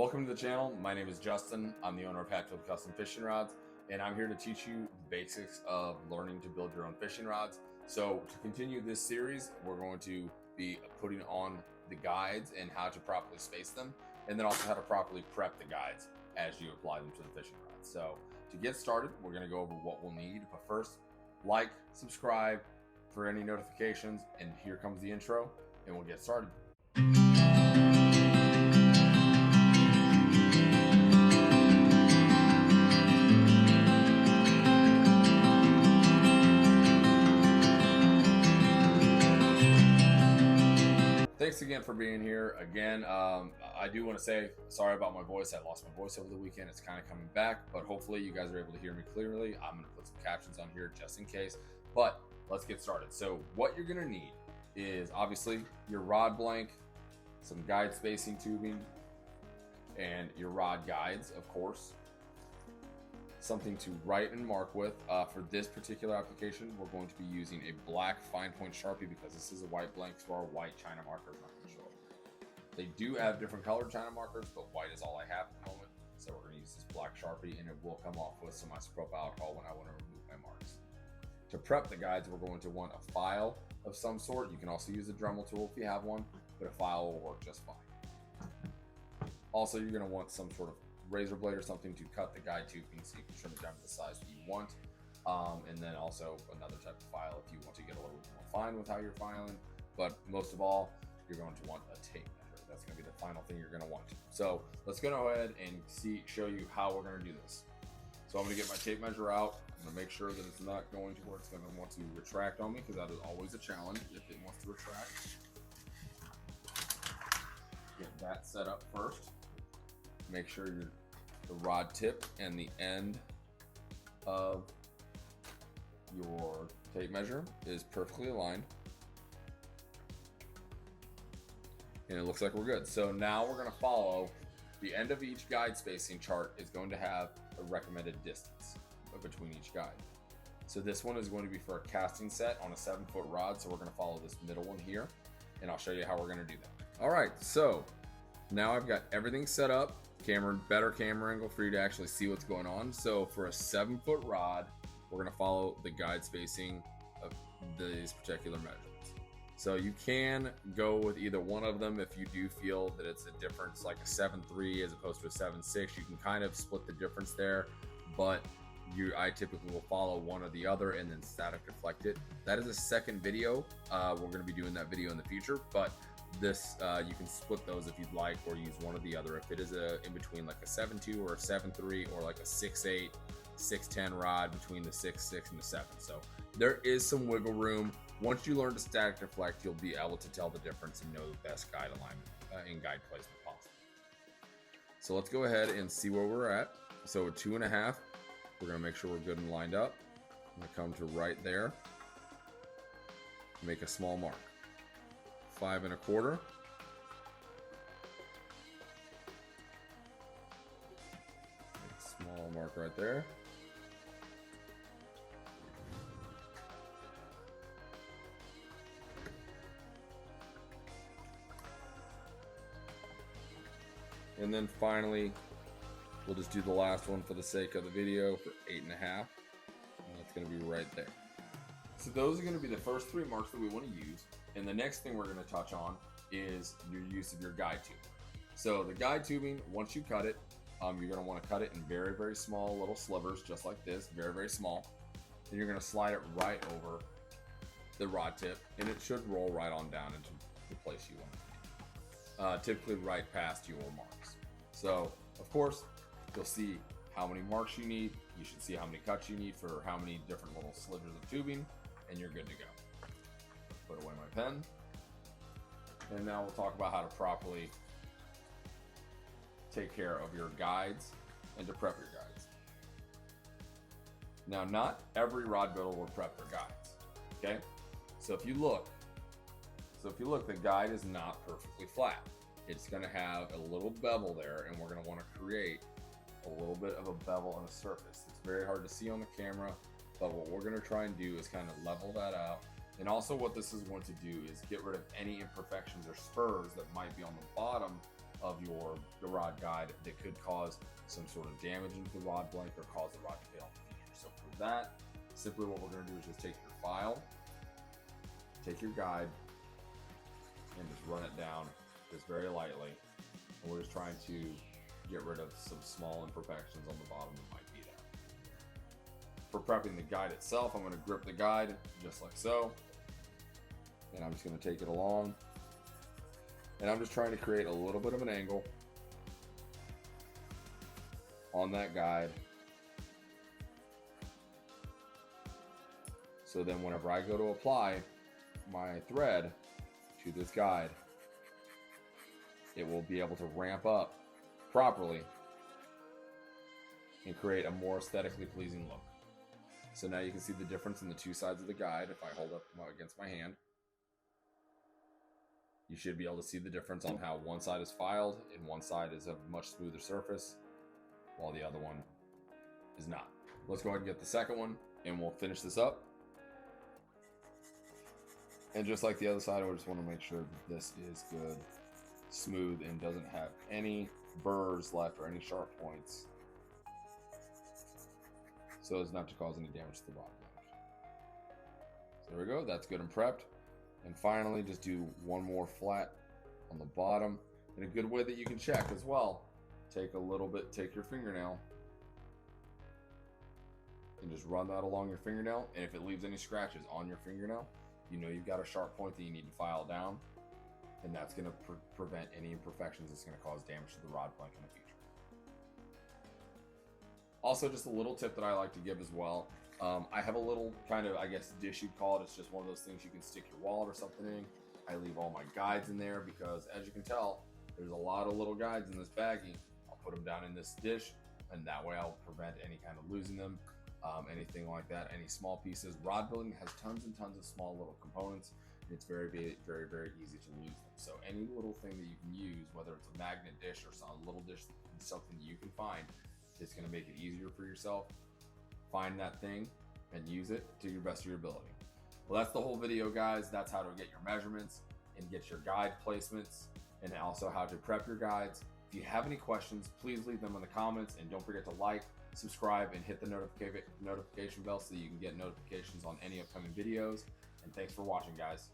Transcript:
Welcome to the channel. My name is Justin. I'm the owner of Hatfield Custom Fishing Rods, and I'm here to teach you the basics of learning to build your own fishing rods. So to continue this series, we're going to be putting on the guides and how to properly space them, and then also how to properly prep the guides as you apply them to the fishing rods. So to get started, we're going to go over what we'll need. But first, like, subscribe for any notifications, and here comes the intro, and we'll get started. Thanks again for being here. Again, I do want to say sorry about my voice. I lost my voice over the weekend. It's kind of coming back, but hopefully you guys are able to hear me clearly. I'm going to put some captions on here just in case, but let's get started. So what you're going to need is obviously your rod blank, some guide spacing tubing, and your rod guides, of course. Something to write and mark with. For this particular application, we're going to be using a black fine point Sharpie because this is a white blank, so our white China marker is not going to show up. They do have different colored China markers, but white is all I have at the moment. So we're going to use this black Sharpie, and it will come off with some isopropyl alcohol when I want to remove my marks. To prep the guides, we're going to want a file of some sort. You can also use a Dremel tool if you have one, but a file will work just fine. Also, you're going to want some sort of razor blade or something to cut the guide tubing so you can trim it down to the size that you want, and then also another type of file if you want to get a little bit more fine with how you're filing. But most of all, you're going to want a tape measure. That's going to be the final thing you're going to want. So let's go ahead and show you how we're going to do this. So I'm going to get my tape measure out. I'm going to make sure that it's not going to where it's going to want to retract on me, because that is always a challenge if it wants to retract. Get that set up first. Make sure the rod tip and the end of your tape measure is perfectly aligned. And it looks like we're good. So now we're going to follow the end of each guide spacing chart is going to have a recommended distance between each guide. So this one is going to be for a casting set on a 7-foot rod. So we're going to follow this middle one here, and I'll show you how we're going to do that. All right, so now I've got everything set up. Better camera angle for you to actually see what's going on. So for a 7-foot rod, we're going to follow the guide spacing of these particular measurements. So you can go with either one of them if you do feel that it's a difference, like a 7.3 as opposed to a 7.6. You can kind of split the difference there, but I typically will follow one or the other and then static deflect it. That is a second video. We're going to be doing that video in the future, but this you can split those if you'd like, or use one or the other if it is in between like a 7.2 or a 7.3 or like a 6.8 6.10 rod between the 6.6 and the 7. So there is some wiggle room. Once you learn to static deflect, you'll be able to tell the difference and know the best guide alignment and guide placement possible. So let's go ahead and see where we're at. So at 2.5, we're going to make sure we're good and lined up. I'm going to come to right there, make a small mark. 5.25. Small mark right there. And then finally, we'll just do the last one for the sake of the video for 8.5. And that's going to be right there. So those are going to be the first 3 marks that we want to use. And the next thing we're going to touch on is your use of your guide tubing. So the guide tubing, once you cut it, you're going to want to cut it in very, very small little slivers, just like this, very, very small. Then you're going to slide it right over the rod tip, and it should roll right on down into the place you want it to be. Typically right past your marks. So, of course, you'll see how many marks you need. You should see how many cuts you need for how many different little slivers of tubing, and you're good to go. Put away my pen, and now we'll talk about how to properly take care of your guides and to prep your guides. Now, not every rod builder will prep their guides, okay? So if you look, the guide is not perfectly flat. It's going to have a little bevel there, and we're going to want to create a little bit of a bevel on the surface. It's very hard to see on the camera, but what we're going to try and do is kind of level that out. And also what this is going to do is get rid of any imperfections or spurs that might be on the bottom of the rod guide that could cause some sort of damage into the rod blank or cause the rod to fail in the future. So for that, simply what we're going to do is just take your file, take your guide, and just run it down just very lightly. And we're just trying to get rid of some small imperfections on the bottom that might be there. For prepping the guide itself, I'm going to grip the guide just like so. And I'm just going to take it along. And I'm just trying to create a little bit of an angle on that guide. So then whenever I go to apply my thread to this guide, it will be able to ramp up properly and create a more aesthetically pleasing look. So now you can see the difference in the two sides of the guide. If I hold up against my hand, you should be able to see the difference on how one side is filed and one side is a much smoother surface while the other one is not. Let's go ahead and get the second one and we'll finish this up. And just like the other side, I just want to make sure that this is good, smooth, and doesn't have any burrs left or any sharp points, so as not to cause any damage to the rod blank. So there we go, that's good and prepped. And finally, just do one more flat on the bottom. And a good way that you can check as well, take your fingernail and just run that along your fingernail. And if it leaves any scratches on your fingernail, you know you've got a sharp point that you need to file down. And that's going to prevent any imperfections that's going to cause damage to the rod blank in the future. Also, just a little tip that I like to give as well. I have a little kind of, I guess, dish you'd call it. It's just one of those things you can stick your wallet or something in. I leave all my guides in there because, as you can tell, there's a lot of little guides in this baggie. I'll put them down in this dish, and that way I'll prevent any kind of losing them, anything like that, any small pieces. Rod building has tons and tons of small little components. It's very, very, very, very easy to lose them. So any little thing that you can use, whether it's a magnet dish or some little dish, something you can find, it's going to make it easier for yourself. Find that thing and use it to your best of your ability. Well, that's the whole video, guys. That's how to get your measurements and get your guide placements, and also how to prep your guides. If you have any questions, please leave them in the comments, and don't forget to like, subscribe, and hit the notification bell so that you can get notifications on any upcoming videos. And thanks for watching, guys.